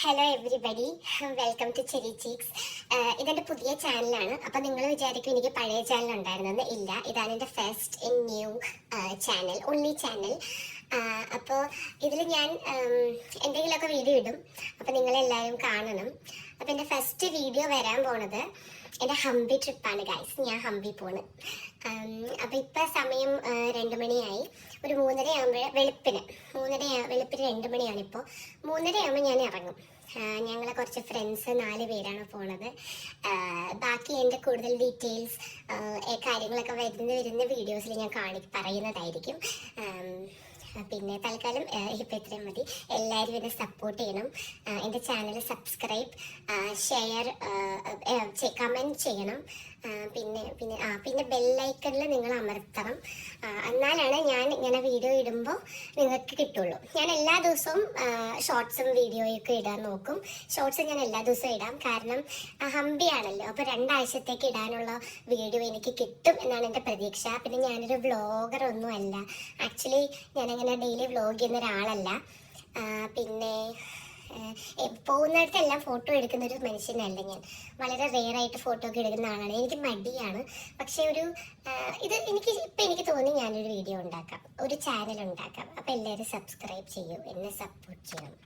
Hello everybody, welcome to Cherry Cheeks. ഇതെൻ്റെ പുതിയ ചാനലാണ്. അപ്പോൾ നിങ്ങൾ വിചാരിക്കും എനിക്ക് പഴയ ചാനൽ ഉണ്ടായിരുന്നെന്ന്. ഇല്ല, ഇതാണ് എൻ്റെ first new channel, only channel. അപ്പോൾ ഇതിൽ ഞാൻ എന്തെങ്കിലുമൊക്കെ വീഡിയോ ഇടും. അപ്പോൾ നിങ്ങളെല്ലാവരും കാണണം. അപ്പോൾ എൻ്റെ ഫസ്റ്റ് വീഡിയോ വരാൻ പോണത് എൻ്റെ ഹംപി ട്രിപ്പാണ് ഗൈസ്. ഞാൻ ഹംപി പോണ്. അപ്പോൾ ഇപ്പം സമയം 2 മണിയായി. ഒരു 3:30 ആകുമ്പോൾ വെളുപ്പിന് 2 മണിയാണിപ്പോൾ. 3:30 ആകുമ്പോൾ ഞാൻ ഇറങ്ങും. ഞങ്ങൾ കുറച്ച് ഫ്രണ്ട്സ് 4 പേരാണ് പോണത്. ബാക്കി എൻ്റെ കൂടുതൽ ഡീറ്റെയിൽസ് കാര്യങ്ങളൊക്കെ വരുന്ന വീഡിയോസിൽ ഞാൻ പറയുന്നതായിരിക്കും. പിന്നെ തൽക്കാലം ഇപ്പം ഇത്രയും മതി. എല്ലാവരും എന്നെ സപ്പോർട്ട് ചെയ്യണം. എൻ്റെ ചാനൽ സബ്സ്ക്രൈബ്, ഷെയർ, കമൻറ്റ് ചെയ്യണം. പിന്നെ ബെല്ലൈക്കണിൽ നിങ്ങൾ അമർത്തണം. എന്നാലാണ് ഞാൻ ഇങ്ങനെ വീഡിയോ ഇടുമ്പോൾ നിങ്ങൾക്ക് കിട്ടുള്ളൂ. ഞാൻ എല്ലാ ദിവസവും ഷോർട്സും വീഡിയോയൊക്കെ ഇടാൻ നോക്കും. ഷോർട്സ് ഞാൻ എല്ലാ ദിവസവും ഇടാം. കാരണം ഹംപി ആണല്ലോ, അപ്പോൾ 2 ആഴ്ചത്തേക്ക് ഇടാനുള്ള വീഡിയോ എനിക്ക് കിട്ടും എന്നാണ് എൻ്റെ പ്രതീക്ഷ. പിന്നെ ഞാനൊരു വ്ളോഗർ ഒന്നും അല്ല. ആക്ച്വലി ഞാനങ്ങനെ ഡെയിലി വ്ളോഗ് ചെയ്യുന്ന ഒരാളല്ല. പിന്നെ പോകുന്നിടത്തെല്ലാം ഫോട്ടോ എടുക്കുന്ന ഒരു മനുഷ്യനല്ല ഞാൻ. വളരെ റെയറായിട്ട് ഫോട്ടോ ഒക്കെ എടുക്കുന്ന ആളാണ്. എനിക്ക് മടിയാണ്. പക്ഷെ എനിക്ക് തോന്നി ഞാനൊരു വീഡിയോ ഉണ്ടാക്കാം, ഒരു ചാനൽ ഉണ്ടാക്കാം. അപ്പോൾ എല്ലാവരും സബ്സ്ക്രൈബ് ചെയ്യൂ, എന്നെ സപ്പോർട്ട് ചെയ്യണം.